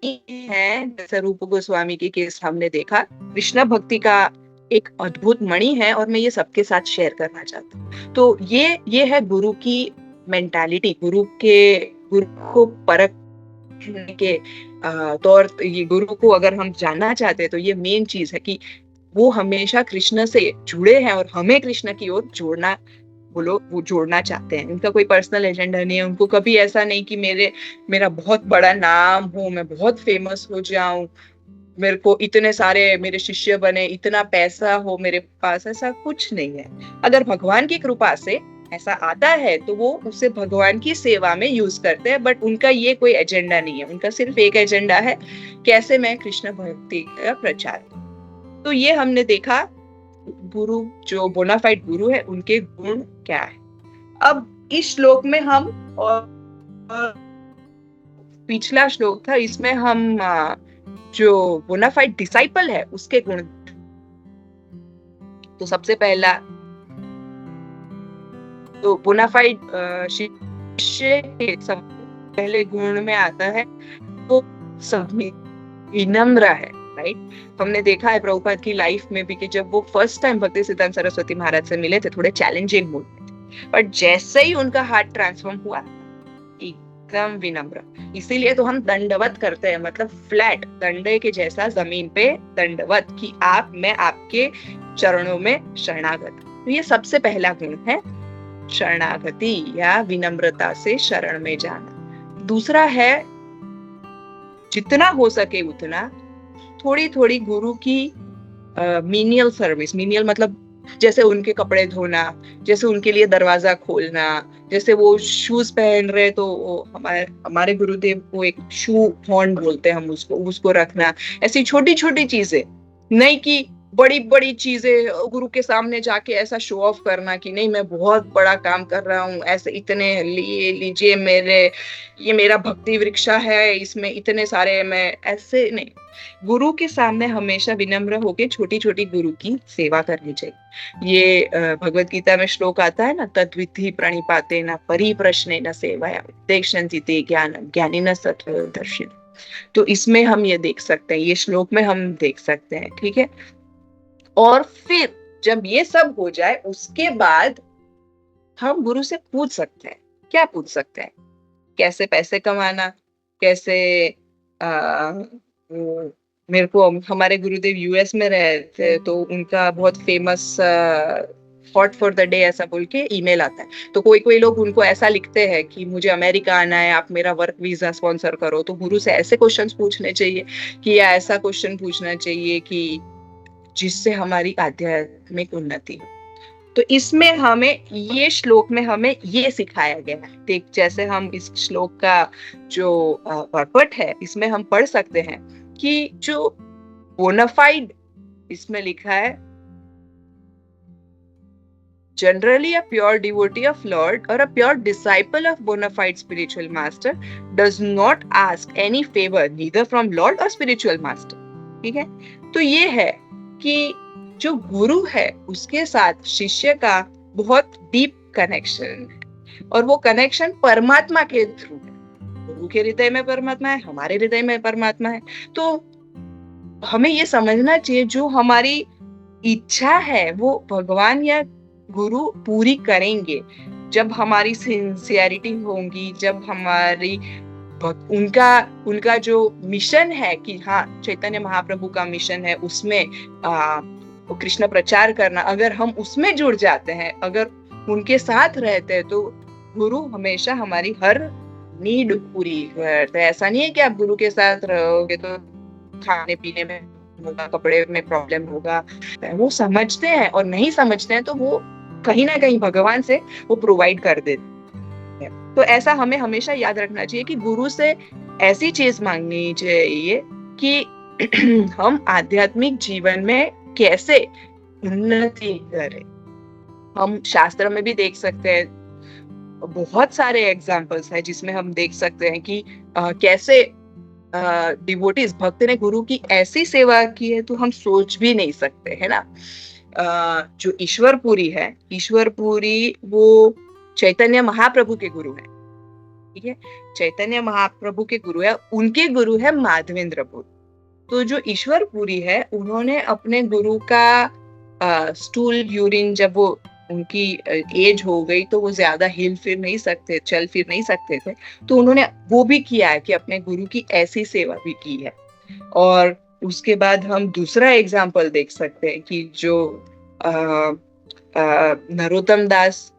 है, जैसे रूप गोस्वामी के केस हमने देखा, कृष्ण भक्ति का एक अद्भुत मणि है और मैं ये सबके साथ शेयर करना चाहता हूँ। तो ये है गुरु की मेंटालिटी, गुरु को परखने के तौर, ये गुरु को अगर हम जानना चाहते हैं तो ये मेन चीज है कि वो हमेशा कृष्ण से जुड़े हैं और हमें कृष्ण की ओर वो जोड़ना चाहते हैं। उनका कोई पर्सनल एजेंडा नहीं है। उनको कभी ऐसा नहीं कि मेरा बहुत बड़ा नाम हो, मैं बहुत फेमस हो जाऊं, मेरे को इतने सारे मेरे शिष्य बने, इतना पैसा हो मेरे पास, ऐसा कुछ नहीं है। अगर भगवान की कृपा से ऐसा आता है तो वो उसे भगवान की सेवा में यूज करते हैं, बट उनका ये कोई एजेंडा नहीं है। उनका सिर्फ एक एजेंडा है, कैसे मैं कृष्ण भक्ति का प्रचार। तो ये हमने देखा गुरु, जो बोनाफाइड गुरु है, उनके गुण क्या है। अब इस श्लोक में हम, और पिछला श्लोक था, इसमें हम जो बोनाफाइड डिसाइपल है उसके गुण। तो सबसे पहला तो बोनाफाइड शिष्य के सब पहले गुण में आता है वो विनम्र है, राइट। हमने देखा है प्रभुपाद की लाइफ में भी कि जब वो फर्स्ट टाइम भक्ति सिद्धांत सरस्वती महाराज से मिले थे, थोड़े चैलेंजिंग मूड में थे, बट जैसे ही उनका हार्ट ट्रांसफॉर्म हुआ, एकदम विनम्र। इसीलिए तो हम दंडवत करते हैं, मतलब फ्लैट दंडे के जैसा जमीन पे दंडवत, कि मैं आपके चरणों में शरणागत। तो ये सबसे पहला गुण है, शरणागति या विनम्रता से शरण में जाना। दूसरा है जितना हो सके उतना थोड़ी थोड़ी गुरु की मीनियल सर्विस। मीनियल मतलब जैसे उनके कपड़े धोना, जैसे उनके लिए दरवाजा खोलना, जैसे वो शूज पहन रहे तो हमारे गुरुदेव को एक शू हॉर्न बोलते हैं हम उसको रखना। ऐसी छोटी छोटी चीजें, नहीं कि बड़ी बड़ी चीजें गुरु के सामने जाके ऐसा शो ऑफ करना कि नहीं मैं बहुत बड़ा काम कर रहा हूँ, ऐसे इतने लीजिए ये मेरा भक्ति वृक्षा है, इसमें इतने सारे, मैं ऐसे नहीं। गुरु के सामने हमेशा विनम्र होके छोटी छोटी गुरु की सेवा करनी चाहिए। ये भगवत गीता में श्लोक आता है ना, तद्विधि प्रणिपाते न परिप्रश्ने न सेवाया देक्षन्ति ज्ञानम ज्ञानिनः सत्त्वदर्शिनः। तो इसमें हम ये देख सकते हैं, ये श्लोक में हम देख सकते हैं, ठीक है। और फिर जब ये सब हो जाए उसके बाद हम गुरु से पूछ सकते हैं। क्या पूछ सकते हैं? कैसे पैसे कमाना, कैसे मेरे को, हमारे गुरुदेव यूएस में रहे थे तो उनका बहुत famous hot for the day ऐसा बोल के ईमेल आता है। तो कोई कोई लोग उनको ऐसा लिखते हैं कि मुझे अमेरिका आना है, आप मेरा वर्क वीजा स्पॉन्सर करो। तो गुरु से ऐसे क्वेश्चंस पूछने चाहिए कि, या ऐसा क्वेश्चन पूछना चाहिए कि जिससे हमारी आध्यात्मिक उन्नति हो। तो इसमें हमें, ये श्लोक में हमें ये सिखाया गया है। देख, जैसे हम इस श्लोक का जो पर्पट है इसमें हम पढ़ सकते हैं कि जो बोनाफाइड, इसमें लिखा है, generally a pure devotee of Lord or a pure disciple of bona fide spiritual master does not ask any favor neither from Lord or spiritual master। ठीक है, तो ये है कि जो गुरु है उसके साथ शिष्य का बहुत डीप कनेक्शन है, और वो कनेक्शन परमात्मा के थ्रू है। गुरु के हृदय में परमात्मा है, हमारे हृदय में परमात्मा है। तो हमें ये समझना चाहिए जो हमारी इच्छा है वो भगवान या गुरु पूरी करेंगे जब हमारी सिंसियरिटी होगी, जब हमारी उनका जो मिशन है कि हाँ, चैतन्य महाप्रभु का मिशन है उसमें कृष्ण प्रचार करना, अगर हम उसमें जुड़ जाते हैं, अगर उनके साथ रहते हैं, तो गुरु हमेशा हमारी हर नीड पूरी करते हैं। ऐसा नहीं है कि आप गुरु के साथ रहोगे तो खाने पीने में होगा, कपड़े में प्रॉब्लम होगा। वो समझते हैं, और नहीं समझते हैं तो वो कहीं ना कहीं भगवान से वो प्रोवाइड कर देते हैं। तो ऐसा हमें हमेशा याद रखना चाहिए कि गुरु से ऐसी चीज मांगनी चाहिए कि हम आध्यात्मिक जीवन में कैसे उन्नति करें। हम शास्त्र में भी देख सकते हैं, बहुत सारे एग्जाम्पल्स हैं जिसमें हम देख सकते हैं कि कैसे डिवोटीज, भक्त ने गुरु की ऐसी सेवा की है तो हम सोच भी नहीं सकते, है ना। जो ईश्वरपुरी है, ईश्वरपुरी वो चैतन्य महाप्रभु के गुरु है। ठीक है, चैतन्य महाप्रभु के गुरु है, उनके गुरु है माधवेंद्र पुरी। तो जो ईश्वरपुरी है उन्होंने अपने गुरु का स्टूल यूरिन, जब वो उनकी एज हो गई तो वो ज्यादा हिल फिर नहीं सकते, चल फिर नहीं सकते थे, तो उन्होंने वो भी किया है कि अपने गुरु की ऐसी सेवा भी की है। और उसके बाद हम दूसरा एग्जाम्पल देख सकते हैं कि जो नरोत्तम दास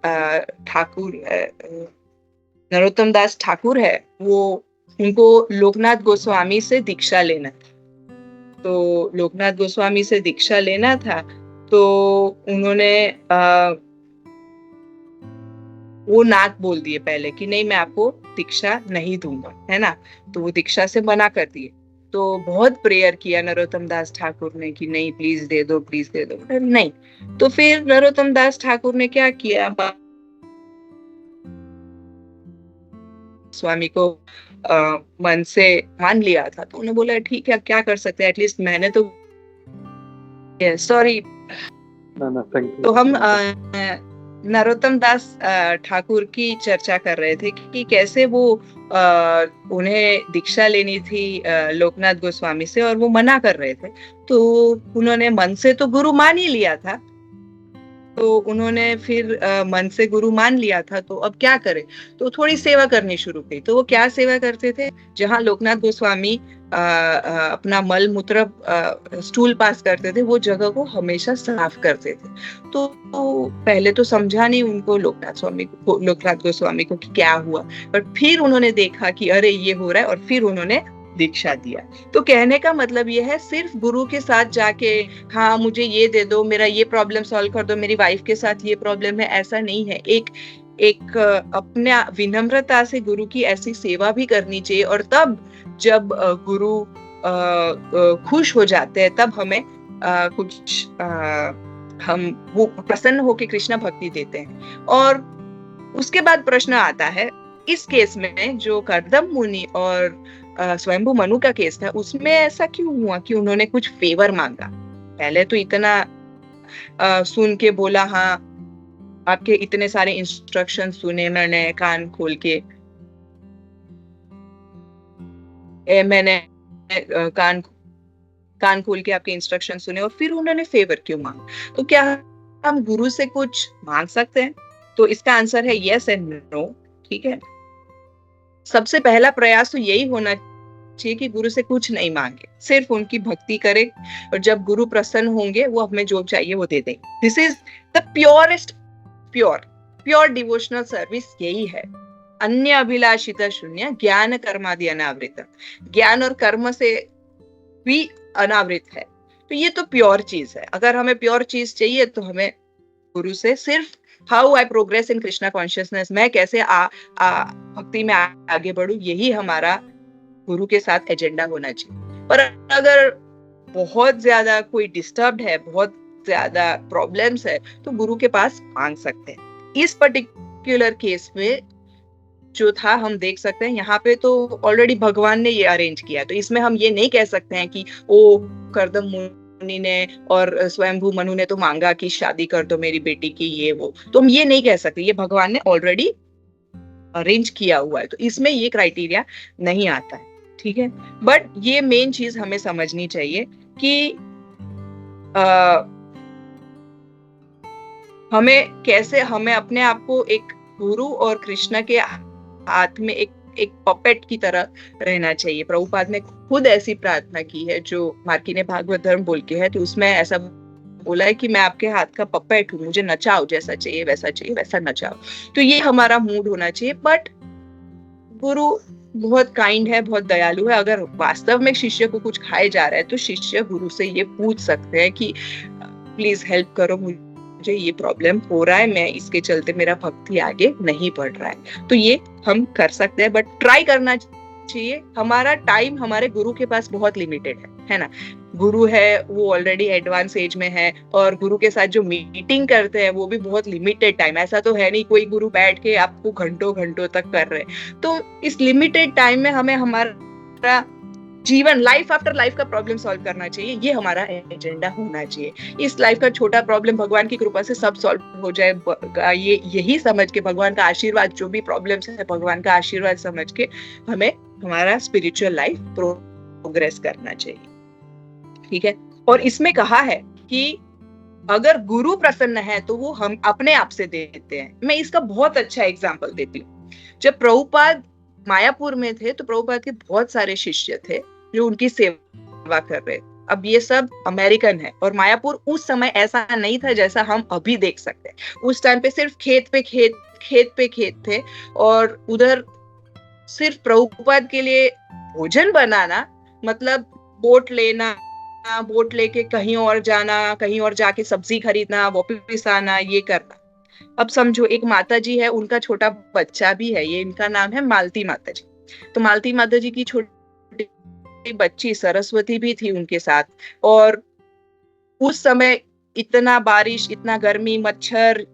ठाकुर है, वो उनको लोकनाथ गोस्वामी से दीक्षा लेना था। तो लोकनाथ गोस्वामी से दीक्षा लेना था तो उन्होंने वो नाक बोल दिए पहले कि नहीं, मैं आपको दीक्षा नहीं दूंगा, है ना। तो वो दीक्षा से मना कर दिए। तो बहुत प्रेयर किया नरोत्तम दास ठाकुर ने कि नहीं, प्लीज दे दो, प्लीज दे दो, नहीं। तो फिर नरोत्तम दास ठाकुर ने क्या किया, स्वामी को मन से मान लिया था। तो उन्होंने बोला ठीक है, क्या कर सकते हैं, एटलीस्ट मैंने तो, सॉरी। तो हम नरोत्तम दास ठाकुर की चर्चा कर रहे थे कि कैसे वो उन्हें दीक्षा लेनी थी लोकनाथ गोस्वामी से, और वो मना कर रहे थे। तो उन्होंने मन से तो गुरु मान ही लिया था, तो उन्होंने फिर मन से गुरु मान लिया था, तो अब क्या करें, तो थोड़ी सेवा करनी शुरू की। तो वो क्या सेवा करते थे, जहाँ लोकनाथ गोस्वामी अपना मल मूत्र स्टूल पास करते थे, वो जगह को हमेशा साफ करते थे। तो पहले तो समझा नहीं उनको, लोकनाथ गोस्वामी को कि क्या हुआ, पर फिर उन्होंने देखा कि अरे ये हो रहा है, और फिर उन्होंने दीक्षा दिया। तो कहने का मतलब ये है, सिर्फ गुरु के साथ जाके हाँ मुझे ये दे दो, मेरा ये प्रॉब्लम सॉल्व कर दो, मेरी वाइफ के साथ ये प्रॉब्लम है, ऐसा नहीं है। एक अपने विनम्रता से गुरु की ऐसी सेवा भी करनी चाहिए, और तब जब गुरु खुश हो जाते हैं तब हमें हम वो प्रसन्न होकर कृष्ण भक्ति देते हैं। और उसके बाद प्रश्न आता है, इस केस में जो कर्दम मुनि और स्वयंभू मनु का केस था, उसमें ऐसा क्यों हुआ कि उन्होंने कुछ फेवर मांगा। पहले तो इतना सुन के बोला, हाँ आपके इतने सारे इंस्ट्रक्शन सुने मैंने कान खोल के, मैंने कान कान खोल के आपके इंस्ट्रक्शन सुने और फिर उन्होंने फेवर क्यों मांगा? तो क्या हम गुरु से कुछ मांग सकते हैं? तो इसका आंसर है यस एंड नो। ठीक है, सबसे पहला प्रयास तो यही होना चाहिए कि गुरु से कुछ नहीं मांगे, सिर्फ उनकी भक्ति करें और जब गुरु प्रसन्न होंगे वो हमें जो चाहिए वो दे देंगे। This is the purest pure devotional service, यही है। अन्य अभिलाषिता शून्य ज्ञान कर्मादि अनावृत, ज्ञान और कर्म से भी अनावृत है। तो ये तो प्योर चीज है। अगर हमें प्योर चीज चाहिए तो हमें गुरु से सिर्फ how I progress in Krishna consciousness, मैं कैसे भक्ति में आगे बढ़ूं, यही हमारा गुरु के साथ एजेंडा होना चाहिए। पर अगर बहुत ज्यादा कोई डिस्टर्ब्ड है, बहुत ज्यादा प्रॉब्लम्स है, तो गुरु के पास मांग सकते हैं। इस पर्टिकुलर केस में जो था हम देख सकते हैं यहाँ पे तो ऑलरेडी भगवान ने ये अरेंज किया, तो इसमें हम ये नहीं कह सकते हैं कि ओ कर्दम मुनि ने और स्वयंभू मनु ने तो मांगा कि शादी कर दो मेरी बेटी की, ये वो, तो हम ये नहीं कह सकते। ये भगवान ने ऑलरेडी अरेंज किया हुआ है, तो इसमें ये क्राइटेरिया नहीं आता है। ठीक है, बट ये मेन चीज हमें समझनी चाहिए कि हमें अपने आप को एक गुरु और कृष्ण के हाथ में एक पपेट की तरह रहना चाहिए। प्रभुपाद ने खुद ऐसी प्रार्थना की है जो मार्की ने भागवत धर्म बोल के है, तो उसमें ऐसा बोला है कि मैं आपके हाथ का पपेट हूँ, मुझे नचाओ, जैसा चाहिए वैसा नचाओ। तो ये हमारा मूड होना चाहिए। बट गुरु बहुत काइंड है, बहुत दयालु है। अगर वास्तव में शिष्य को कुछ खाए जा रहा है तो शिष्य गुरु से ये पूछ सकते हैं कि प्लीज हेल्प करो, मुझे ये प्रॉब्लम हो रहा है, मैं इसके चलते मेरा भक्ति आगे नहीं बढ़ रहा है। तो ये हम कर सकते हैं, बट ट्राई करना चाहिए। हमारा टाइम हमारे गुरु के पास बहुत लिमिटेड है ना। गुरु है वो ऑलरेडी एडवांस एज में है और गुरु के साथ जो मीटिंग करते हैं वो भी बहुत लिमिटेड टाइम, ऐसा तो है नहीं कोई गुरु बैठ के आपको घंटों घंटों तक कर रहे हैं। तो इस लिमिटेड टाइम में हमें हमारा जीवन, लाइफ आफ्टर लाइफ का प्रॉब्लम सॉल्व करना चाहिए, ये हमारा एजेंडा होना चाहिए। इस लाइफ का छोटा प्रॉब्लम भगवान की कृपा से सब सॉल्व हो जाए, यही समझ के भगवान का आशीर्वाद, जो भी प्रॉब्लम्स है भगवान का आशीर्वाद समझ के हमें हमारा स्पिरिचुअल लाइफ प्रोग्रेस करना चाहिए। ठीक है, और इसमें कहा है कि अगर गुरु प्रसन्न है तो वो हम अपने आप से देते हैं। मैं इसका बहुत अच्छा एग्जाम्पल देती हूँ। जब प्रभुपाद मायापुर में थे तो प्रभुपाद के बहुत सारे शिष्य थे जो उनकी सेवा कर रहे। अब ये सब अमेरिकन है और मायापुर उस समय ऐसा नहीं था जैसा हम अभी देख सकते हैं। उस टाइम पे सिर्फ खेत पे खेत थे और उधर सिर्फ प्रभुपाद के लिए भोजन बनाना मतलब बोट लेना, बोट लेके कहीं और जाना, कहीं और जाके सब्जी खरीदना, वापस आना, ये करना। अब समझो एक माता जी है, उनका छोटा बच्चा भी है, ये इनका नाम है मालती माता जी। तो मालती माता जी की छोटी बच्ची सरस्वती भी थी उनके साथ, और उस समय इतना बारिश, इतना गर्मी, मच्छर,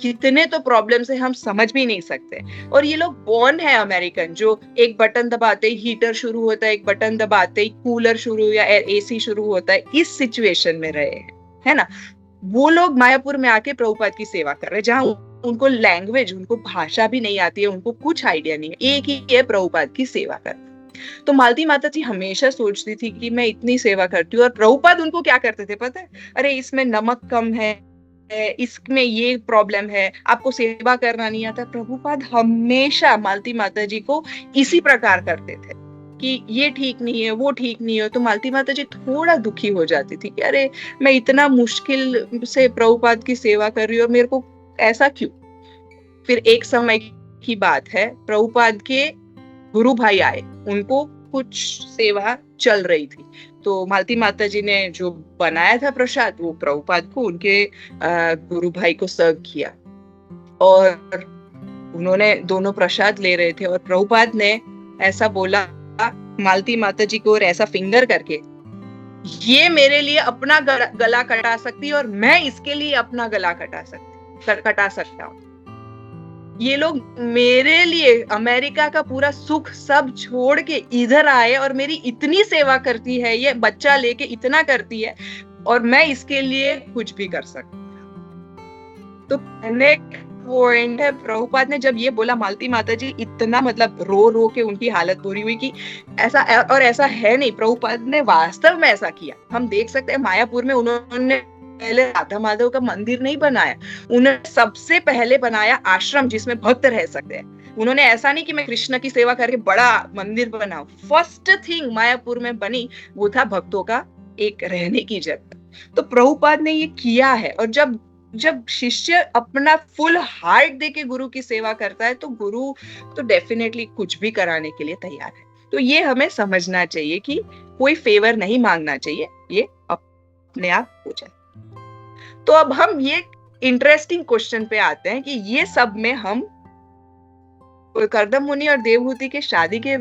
कितने तो प्रॉब्लम से हम समझ भी नहीं सकते। और ये लोग बोर्न है अमेरिकन, जो एक बटन दबाते ही हीटर शुरू होता है, एक बटन दबाते ही कूलर शुरू या एसी शुरू होता है, इस सिचुएशन में रहे हैं, है ना। वो लोग मायापुर में आके प्रभुपाद की सेवा कर रहे हैं, जहां उनको लैंग्वेज, उनको भाषा भी नहीं आती है, उनको कुछ आइडिया नहीं है, एक ही है प्रभुपाद की सेवा करना। तो मालती माता जी हमेशा सोचती थी कि मैं इतनी सेवा करती हूँ, और प्रभुपाद उनको क्या करते थे पता है? अरे इसमें नमक कम है, इसमें ये प्रॉब्लम है, आपको सेवा करना नहीं आता। प्रभुपाद हमेशा मालती माता जी को इसी प्रकार करते थे कि ये ठीक नहीं है, वो ठीक नहीं है। तो मालती माता जी थोड़ा दुखी हो जाती थी कि अरे मैं इतना मुश्किल से प्रभुपाद की सेवा कर रही हूँ और मेरे को ऐसा क्यों। फिर एक समय की बात है, प्रभुपाद के गुरु भाई आए, उनको कुछ सेवा चल रही थी, तो मालती माता जी ने जो बनाया था प्रसाद वो प्रभुपाद को उनके गुरु भाई को सर्व किया, और उन्होंने दोनों प्रसाद ले रहे थे और प्रभुपाद ने ऐसा बोला मालती माता जी को, और ऐसा फिंगर करके, ये मेरे लिए अपना गला कटा सकती है और मैं इसके लिए अपना गला कटा सकता हूँ। ये लोग मेरे लिए अमेरिका का पूरा सुख सब छोड़ के इधर आए और मेरी इतनी सेवा करती है, ये बच्चा लेके इतना करती है, और मैं इसके लिए कुछ भी कर सकती हूँ। तो मैंने पॉइंट है। प्रभुपाद ने जब ये बोला, मालती माता जी इतना मतलब रो रो के उनकी हालत बुरी हुई कि ऐसा, और ऐसा है नहीं, प्रभुपाद ने वास्तव में ऐसा किया। हम देख सकते हैं मायापुर में उन्होंने पहले राधा माधव का मंदिर नहीं बनाया, उन्होंने सबसे पहले बनाया आश्रम जिसमें भक्त रह सकते हैं। उन्होंने ऐसा नहीं कि मैं कृष्ण की सेवा करके बड़ा मंदिर बनाऊं। फर्स्ट थिंग मायापुर में बनी वो था भक्तों का एक रहने की जगह। तो प्रभुपाद ने ये किया है। और जब जब शिष्य अपना फुल हार्ट देके गुरु की सेवा करता है तो गुरु तो डेफिनेटली कुछ भी कराने के लिए तैयार है। तो ये हमें समझना चाहिए कि कोई फेवर नहीं मांगना चाहिए, ये अपने आप हो जाए। तो अब हम ये इंटरेस्टिंग क्वेश्चन पे आते हैं कि ये सब में हम कर्दम मुनि और देवहूति के शादी के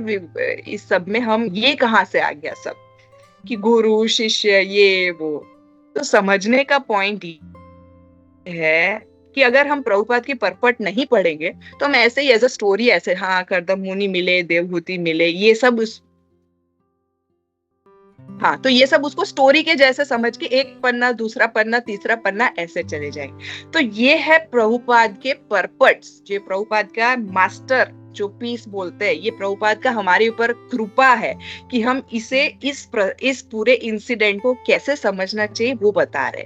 इस सब में हम ये कहाँ से आ गया सब कि गुरु शिष्य ये वो। तो समझने का पॉइंट है कि अगर हम प्रभुपाद की परपट नहीं पढ़ेंगे तो हम ऐसे ही एज अ स्टोरी ऐसे, हाँ कर्दम मुनि मिले, देवहूति मिले, ये सब हाँ, तो ये सब उसको स्टोरी के जैसे समझ के एक पन्ना, दूसरा पन्ना, तीसरा पन्ना ऐसे चले जाएंगे। तो ये है प्रभुपाद के परपट्स, जो प्रभुपाद का मास्टर जो पीस बोलते हैं, ये प्रभुपाद का हमारे ऊपर कृपा है कि हम इसे इस पूरे इंसिडेंट को कैसे समझना चाहिए वो बता रहे।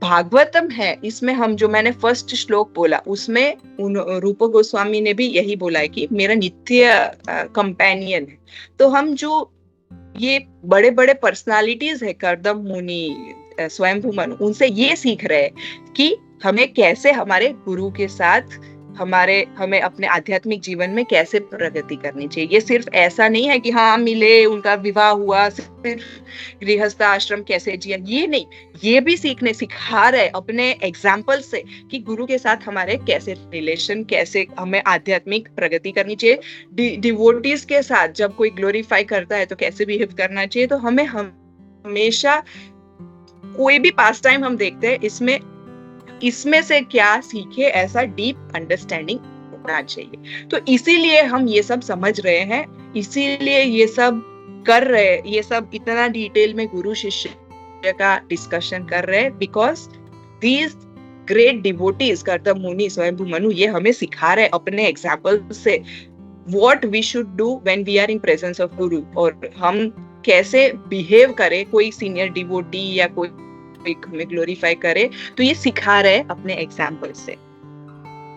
भागवतम है, इसमें हम जो मैंने फर्स्ट श्लोक बोला उसमें रूप गोस्वामी ने भी यही बोला है कि मेरा नित्य कंपेनियन है। तो हम जो ये बड़े बड़े पर्सनालिटीज है, कर्दम मुनि, स्वयंभू मनु, उनसे ये सीख रहे हैं कि हमें कैसे हमारे गुरु के साथ हमें अपने आध्यात्मिक जीवन में कैसे प्रगति करनी चाहिए। ये सिर्फ ऐसा नहीं है कि हाँ मिले, उनका विवाह हुआ, सिर्फ गृहस्थ आश्रम कैसे जिया, ये नहीं, ये भी सिखा रहे अपने एग्जाम्पल से कि गुरु के साथ हमारे कैसे रिलेशन, कैसे हमें आध्यात्मिक प्रगति करनी चाहिए। डिवोटीज के साथ जब कोई ग्लोरीफाई करता है तो कैसे बिहेव करना चाहिए। तो हमें हमेशा कोई भी पास टाइम हम देखते हैं, इसमें से क्या सीखे, ऐसा डीप अंडरस्टैंडिंग होना चाहिए। तो इसीलिए हम ये सब समझ रहे हैं, इसीलिए ये सब कर रहे, ये सब इतना डिटेल में गुरु शिष्य का डिस्कशन कर रहे हैं, because these great devotees Kardam मुनि, स्वयंभू मनु, ये हमें सिखा रहे अपने एग्जाम्पल से what we should do when we are in presence of guru, और हम कैसे बिहेव करें कोई सीनियर डिवोटी या कोई हमें ग्लोरीफाई करे। तो ये सिखा रहे अपने एग्जाम्पल से।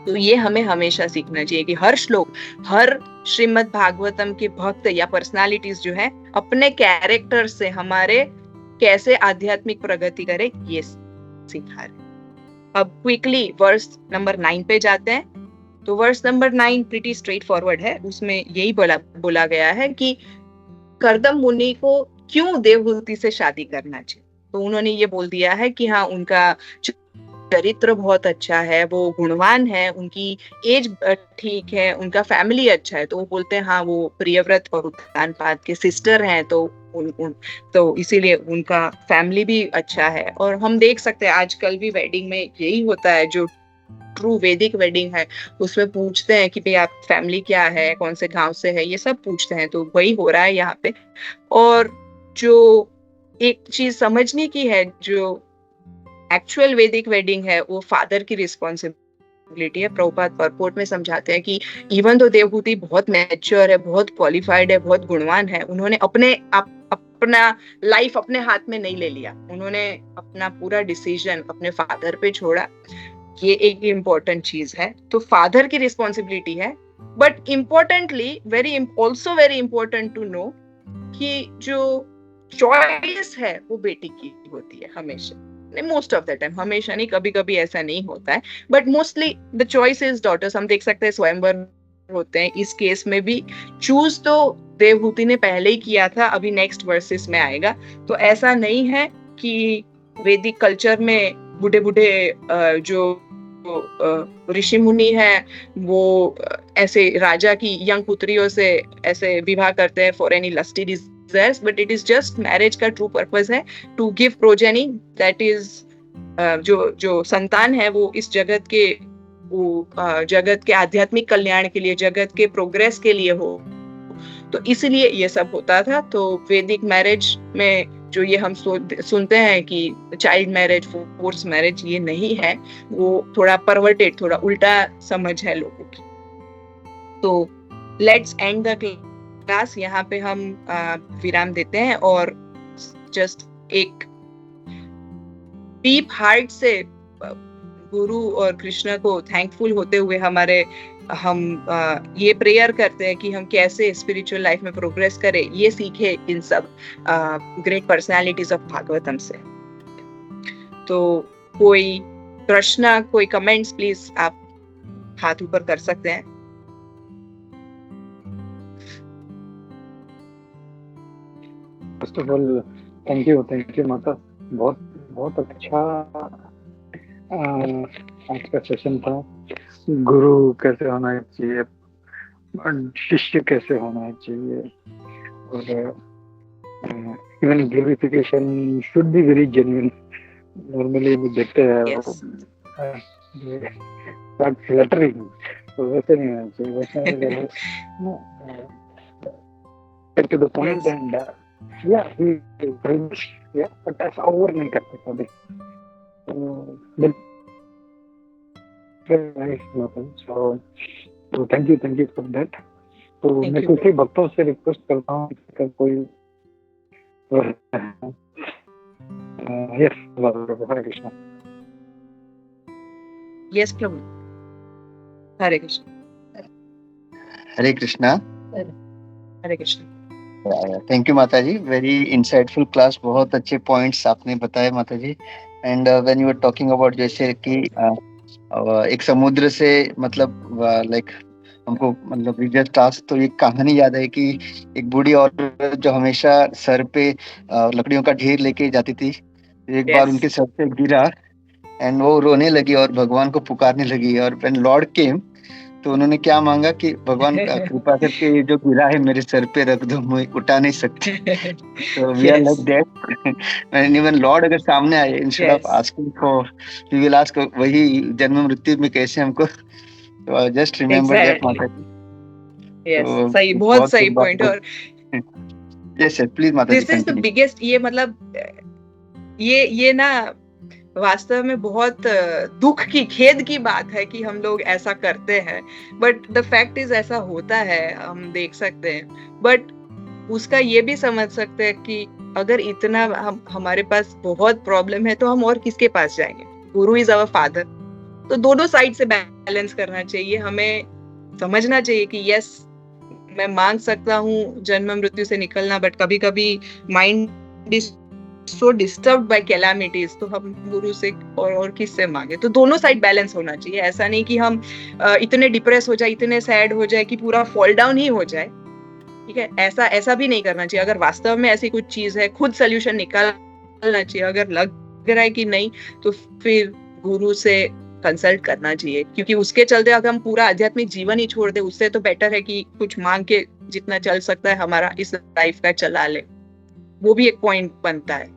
तो ये हमें हमेशा सीखना चाहिए कि हर श्लोक, हर श्रीमद् भागवतम के भक्त या पर्सनालिटीज जो है अपने कैरेक्टर से हमारे कैसे आध्यात्मिक प्रगति करे, ये सिखा रहे। अब क्विकली वर्स नंबर 9 पे जाते हैं। तो verse number 9 pretty straightforward है। उसमें यही बोला गया है कि कर्दम मुनि को क्यों देवहूति से शादी करना चाहिए। तो उन्होंने ये बोल दिया है कि हाँ उनका चरित्र बहुत अच्छा है, वो गुणवान है, उनकी एज ठीक है, उनका फैमिली अच्छा है। तो वो बोलते हैं हाँ वो प्रियव्रत और उत्तानपाद के सिस्टर हैं, तो इसीलिए उनका फैमिली भी अच्छा है। और हम देख सकते हैं आजकल भी वेडिंग में यही होता है, जो ट्रू वैदिक वेडिंग है उसमें पूछते हैं कि भाई आप फैमिली क्या है, कौन से गांव से है, ये सब पूछते हैं। तो वही हो रहा है यहाँ पे। और जो एक चीज समझने की है, जो एक्चुअल वैदिक वेडिंग है वो फादर की रिस्पॉन्सिबिलिटी है। प्रभुपाद परपोर्ट में समझाते हैं कि इवन तो देवहूति बहुत मैच्योर है, बहुत क्वालिफाइड है, बहुत गुणवान है, उन्होंने अपना लाइफ अपने हाथ में नहीं ले लिया, उन्होंने अपना पूरा डिसीजन अपने फादर पे छोड़ा। ये एक इम्पोर्टेंट चीज है। तो फादर की रिस्पॉन्सिबिलिटी है, but importantly very important to know कि जो चॉइस है वो बेटी की होती है हमेशा, मोस्ट ऑफ द टाइम, हमेशा नहीं, कभी कभी ऐसा नहीं होता है, but mostly the choice is daughters. हम देख सकते हैं स्वयंवर होते हैं, इस केस में भी चूज तो देवहूति ने पहले ही किया था, अभी नेक्स्ट वर्सेस में आएगा। तो ऐसा नहीं है कि वैदिक कल्चर में बूढ़े जो ऋषि मुनि है वो ऐसे राजा की यंग पुत्रियों से ऐसे विवाह करते हैं for any lusty desires, but it is just marriage का ट्रू पर्पस है to give progeny, that is जो संतान है वो इस जगत के आध्यात्मिक कल्याण के लिए, जगत के प्रोग्रेस के लिए हो। तो इसलिए ये सब होता था। तो वैदिक मैरिज में जो ये हम सुनते हैं कि चाइल्ड मैरिज, फोर्स मैरिज, ये नहीं है, वो थोड़ा परवर्टेड, थोड़ा उल्टा समझ है लोगों की। तो लेट्स एंड द क्लास, यहाँ पे हम विराम देते हैं और जस्ट एक डीप हार्ट से गुरु और कृष्ण को थैंकफुल होते हुए हम ये प्रेयर करते हैं कि हम कैसे स्पिरिचुअल लाइफ में प्रोग्रेस करें, ये सीखे इन सब ग्रेट पर्सनालिटीज ऑफ भागवतम से। तो कोई प्रश्न, कोई कमेंट्स, प्लीज आप हाथ ऊपर कर सकते हैं। First of all thank you माता, बहुत बहुत अच्छा आज का सेशन था। गुरु कैसे होना चाहिए, शिष्य कैसे होना चाहिए, और even glorification should be very genuine. Normally वो देखते हैं फ्लटरिंग, तो वैसे नहीं होना चाहिए, वैसे to the point and but ऐसा ओवर नहीं करते कभी। So thank you for that। तो मैं कुछ भक्तों से रिक्वेस्ट करता हूँ कि कोई yes Hare Krishna. Yes Prabhu, Hare Krishna. Hare Krishna. Hare Krishna. Thank you माता जी, वेरी इंसाइटफुल क्लास, बहुत अच्छे पॉइंट्स आपने बताए माता जी। And when you are talking about जैसे कि एक समुद्र से मतलब लाइक हमको मतलब रिजल्ट क्लास, तो एक कहानी याद है कि एक बूढ़ी औरत जो हमेशा सर पे लकड़ियों का ढेर लेके जाती थी, एक बार उनके सर से गिरा एंड वो रोने लगी और भगवान को पुकारने लगी, और व्हेन लॉर्ड केम तो उन्होंने क्या मांगा कि भगवान कृपा करके ये जो गिरा है मेरे सर पे रख दो, मैं उठा नहीं सकती। तो we are like that, and even lord अगर सामने आए, instead of asking for, we will ask वही जन्म मृत्यु में कैसे हमको, तो जस्ट रिमेंबर दैट माता जी। यस, सही, बहुत सही पॉइंट। और यस सर, प्लीज माता जी दिस इज द बिगेस्ट, ये मतलब ये ना वास्तव में बहुत दुख की, खेद की बात है कि हम लोग ऐसा करते हैं, बट द फैक्ट इज ऐसा होता है, हम देख सकते हैं। बट उसका ये भी समझ सकते हैं कि अगर इतना हमारे पास बहुत प्रॉब्लम है तो हम और किसके पास जाएंगे? गुरु इज आवर फादर। तो दोनों साइड से बैलेंस करना चाहिए, हमें समझना चाहिए कि यस, मैं मांग सकता हूँ जन्म मृत्यु से निकलना, बट कभी कभी mind is so disturbed by calamities, तो हम गुरु से और किससे मांगे? तो दोनों साइड बैलेंस होना चाहिए। ऐसा नहीं कि हम इतने डिप्रेस हो जाए, इतने सैड हो जाए कि पूरा फॉल डाउन ही हो जाए, ठीक है? ऐसा भी नहीं करना चाहिए। अगर वास्तव में ऐसी कुछ चीज है, खुद सोल्यूशन निकालना चाहिए। अगर लग रहा है कि नहीं, तो फिर गुरु से कंसल्ट करना चाहिए, क्योंकि उसके चलते अगर हम पूरा आध्यात्मिक जीवन ही छोड़ दे, उससे तो बेटर है कि कुछ मांग के जितना चल सकता है हमारा इस लाइफ का चला ले। वो भी एक पॉइंट बनता है।